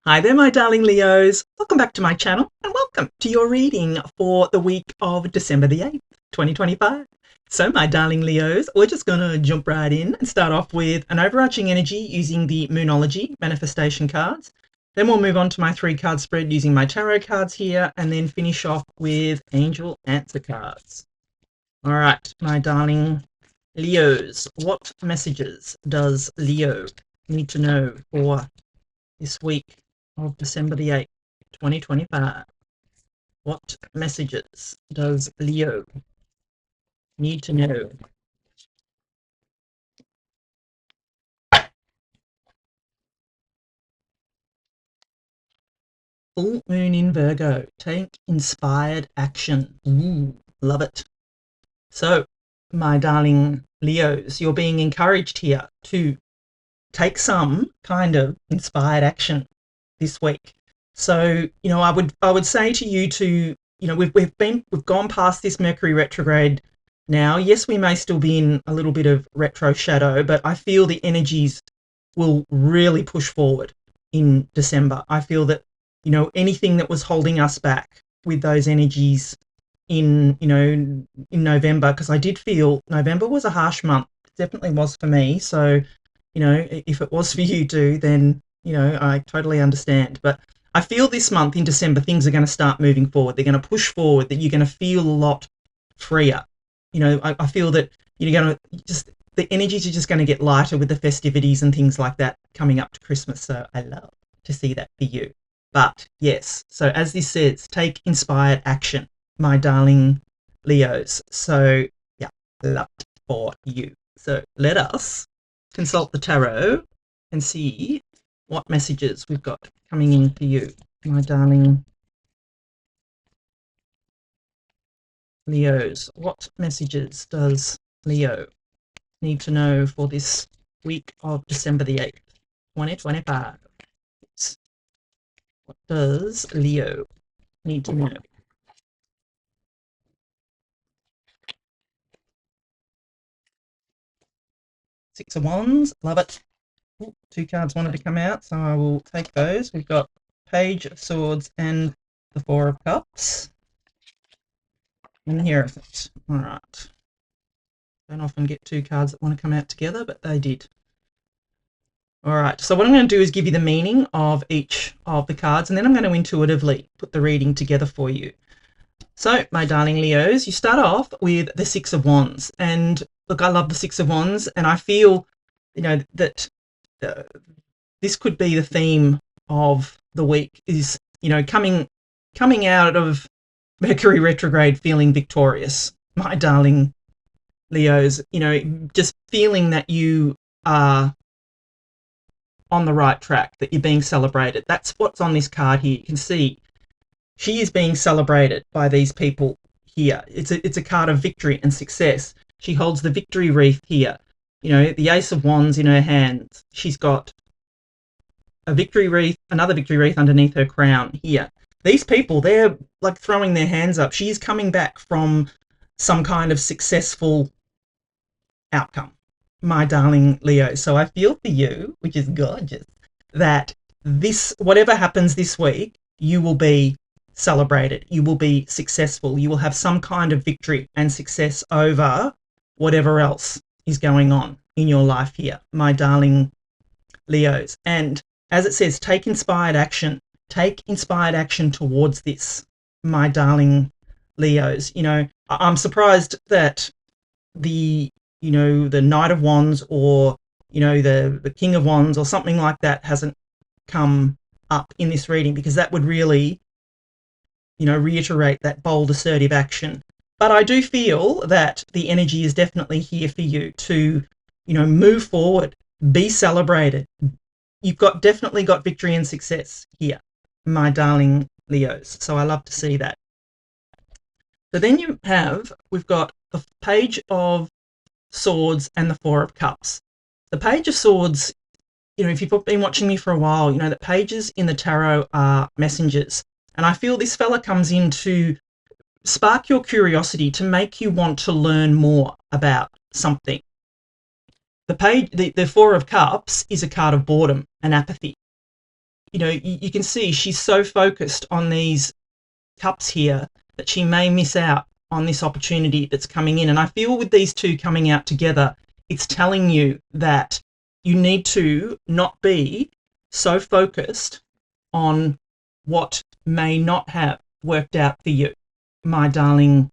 Hi there, my darling Leos. Welcome back to my channel and welcome to your reading for the week of December the 8th, 2025. So, my darling Leos, we're just going to jump right in and start off with an overarching energy using the Moonology manifestation cards. Then we'll move on to my 3-card spread using my tarot cards here and then finish off with angel answer cards. All right, my darling Leos, what messages does Leo need to know for this week of December the 8th, 2025. What messages does Leo need to know? Full moon in Virgo. Take inspired action. Ooh, love it. So, my darling Leos, you're being encouraged here to take some kind of inspired action this week. So, I would say to you to, we've gone past this Mercury retrograde now. Yes, we may still be in a little bit of retro shadow, but I feel the energies will really push forward in December. I feel that, anything that was holding us back with those energies in November, because I did feel November was a harsh month. It definitely was for me. So, if it was for you too, then, I totally understand. But I feel this month in December, things are going to start moving forward. They're going to push forward, that you're going to feel a lot freer. I feel that you're going to just, the energies are just going to get lighter with the festivities and things like that coming up to Christmas. So I love to see that for you. But yes, so as this says, take inspired action, my darling Leos. So yeah, love it for you. So let us consult the tarot and see what messages we've got coming in for you, my darling Leos. What messages does Leo need to know for this week of December the 8th, 2025? What does Leo need to know? Six of Wands, love it. Ooh, 2 cards wanted to come out, so I will take those. We've got Page of Swords and the 4 of Cups. And the Hierophant. All right. Don't often get 2 cards that want to come out together, but they did. All right, so what I'm going to do is give you the meaning of each of the cards, and then I'm going to intuitively put the reading together for you. So, my darling Leos, you start off with the 6 of Wands. And look, I love the 6 of Wands, and I feel, that this could be the theme of the week is, coming out of Mercury retrograde feeling victorious, my darling Leos, just feeling that you are on the right track, that you're being celebrated. That's what's on this card here. You can see she is being celebrated by these people here. It's a card of victory and success. She holds the victory wreath here. The Ace of Wands in her hand. She's got a victory wreath, another victory wreath underneath her crown here. These people, they're like throwing their hands up. She is coming back from some kind of successful outcome, my darling Leo. So I feel for you, which is gorgeous, that this, whatever happens this week, you will be celebrated. You will be successful. You will have some kind of victory and success over whatever else is going on in your life here, my darling Leos. And as it says, take inspired action. Take inspired action towards this, my darling Leos. I'm surprised that the Knight of Wands or, the King of Wands or something like that hasn't come up in this reading, because that would really, reiterate that bold, assertive action. But I do feel that the energy is definitely here for you to, move forward, be celebrated. You've definitely got victory and success here, my darling Leos. So I love to see that. So then we've got the Page of Swords and the 4 of Cups. The Page of Swords, if you've been watching me for a while, that pages in the tarot are messengers. And I feel this fella comes in to spark your curiosity, to make you want to learn more about something. The 4 of Cups is a card of boredom and apathy. you can see she's so focused on these cups here that she may miss out on this opportunity that's coming in. And I feel with these two coming out together, it's telling you that you need to not be so focused on what may not have worked out for you, my darling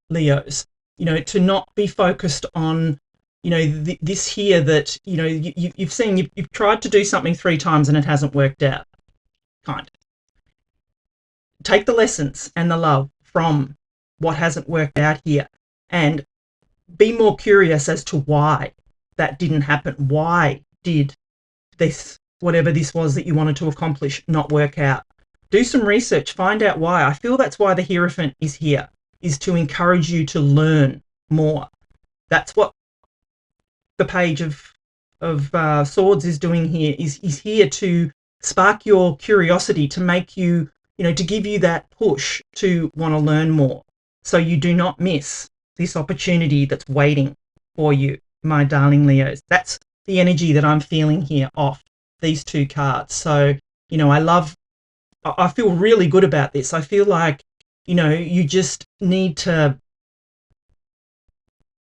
Leos. To not be focused on this here that you've seen. You've tried to do something 3 times and it hasn't worked out. Take the lessons and the love from what hasn't worked out here and be more curious as to why that didn't happen. Why did this, whatever this was that you wanted to accomplish, not work out? Do some research, find out why. I feel that's why the Hierophant is here, is to encourage you to learn more. That's what the Page of Swords is doing here, is here to spark your curiosity, to make you, to give you that push to want to learn more, so you do not miss this opportunity that's waiting for you, my darling Leos. That's the energy that I'm feeling here off these 2 cards. So, I feel really good about this. I feel like, you just need to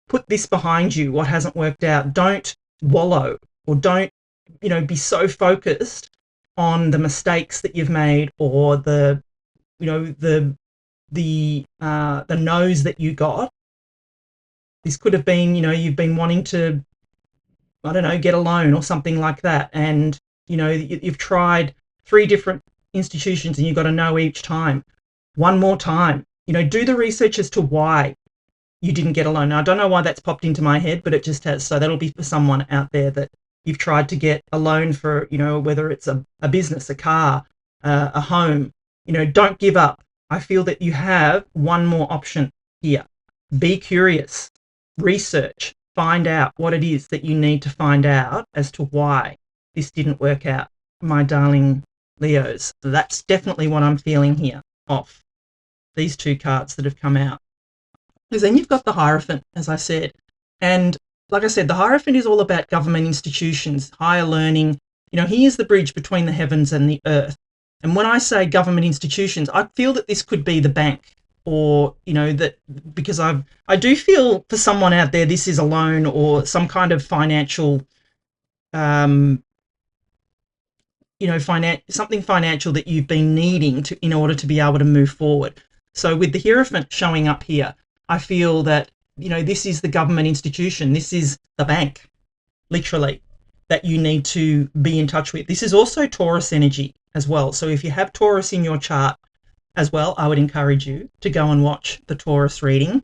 put this behind you, what hasn't worked out. Don't wallow, or don't, be so focused on the mistakes that you've made, or the no's that you got. This could have been, you've been wanting to, I don't know, get a loan or something like that, and you've tried 3 different institutions and you got a no each time. One more time, do the research as to why you didn't get a loan. Now, I don't know why that's popped into my head, but it just has. So that'll be for someone out there that you've tried to get a loan for, whether it's a business, a car, a home. Don't give up. I feel that you have one more option here. Be curious, research, find out what it is that you need to find out as to why this didn't work out, my darling Leos. That's definitely what I'm feeling here off these 2 cards that have come out. Because then you've got the Hierophant, as I said. And like I said, the Hierophant is all about government institutions, higher learning. He is the bridge between the heavens and the earth. And when I say government institutions, I feel that this could be the bank, or, that, because I do feel for someone out there, this is a loan or some kind of financial, something financial that you've been needing to, in order to be able to move forward. So with the Hierophant showing up here, I feel that, this is the government institution. This is the bank, literally, that you need to be in touch with. This is also Taurus energy as well. So if you have Taurus in your chart as well, I would encourage you to go and watch the Taurus reading,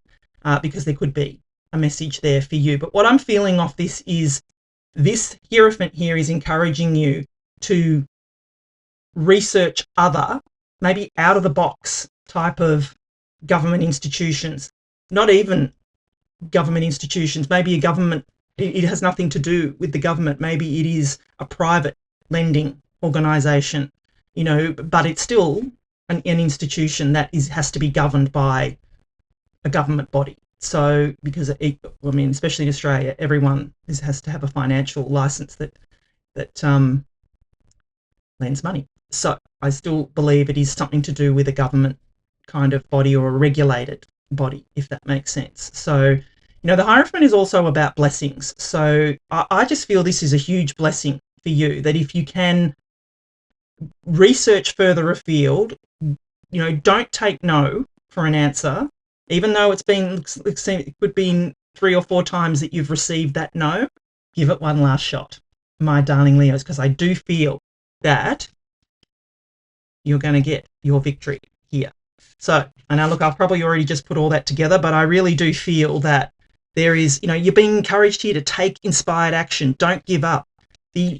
because there could be a message there for you. But what I'm feeling off this is this Hierophant here is encouraging you to research other, maybe out of the box type of government institutions. Not even government institutions, maybe a government, it has nothing to do with the government. Maybe it is a private lending organisation, but it's still an institution that has to be governed by a government body. So, because especially in Australia, everyone has to have a financial licence that lends money. So I still believe it is something to do with a government kind of body, or a regulated body, if that makes sense. So, the Hierophant is also about blessings. So I just feel this is a huge blessing for you, that if you can research further afield, don't take no for an answer, even though it could be 3 or 4 times that you've received that no. Give it one last shot, my darling Leos, because I do feel that you're going to get your victory here. So, and now look, I've probably already just put all that together, but I really do feel that there is, you're being encouraged here to take inspired action. Don't give up. The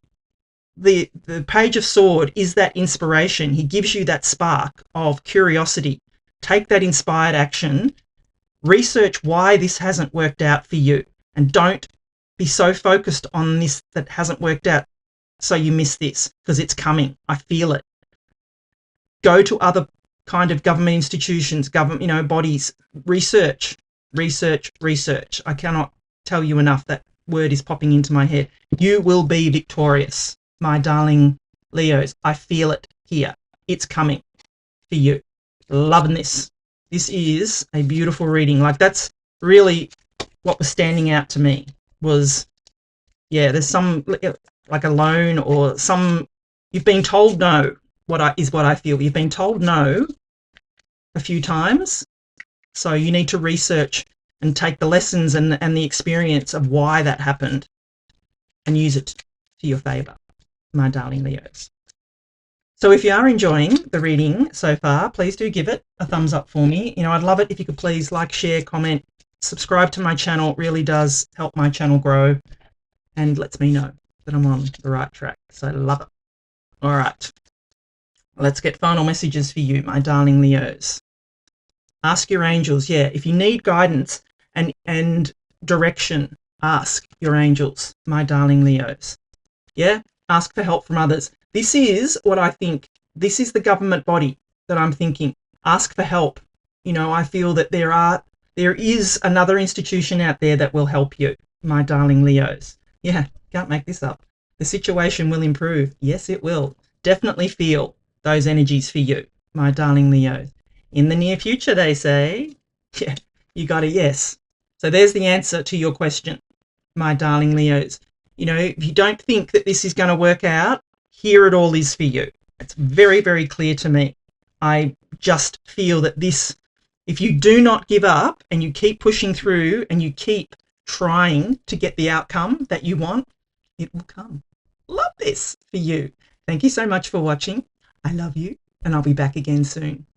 Page of Sword is that inspiration. He gives you that spark of curiosity. Take that inspired action. Research why this hasn't worked out for you, and don't be so focused on this that hasn't worked out so you miss this, because it's coming. I feel it. Go to other kind of government institutions, bodies. Research. I cannot tell you enough that word is popping into my head. You will be victorious, my darling Leos. I feel it here. It's coming for you. Loving this. This is a beautiful reading. Like, that's really what was standing out to me was, yeah, there's some, like, a loan or some, you've been told no, what I feel. You've been told no a few times, so you need to research and take the lessons and the experience of why that happened and use it to your favour, my darling Leos. So if you are enjoying the reading so far, please do give it a thumbs up for me. You know, I'd love it if you could please like, share, comment, subscribe to my channel. It really does help my channel grow and lets me know that I'm on the right track. So I love it. All right. Let's get final messages for you, my darling Leos. Ask your angels. Yeah, if you need guidance and direction, ask your angels, my darling Leos. Yeah, ask for help from others. This is what I think. This is the government body that I'm thinking. Ask for help. You know, I feel that there is another institution out there that will help you, my darling Leos. Yeah, can't make this up. The situation will improve. Yes, it will. Definitely feel those energies for you, my darling Leos. In the near future, they say. Yeah, you got a yes. So there's the answer to your question, my darling Leos. You know, if you don't think that this is going to work out, here it all is for you. It's very, very clear to me. I just feel that this, if you do not give up and you keep pushing through and you keep trying to get the outcome that you want, it will come. Love this for you. Thank you so much for watching. I love you, and I'll be back again soon.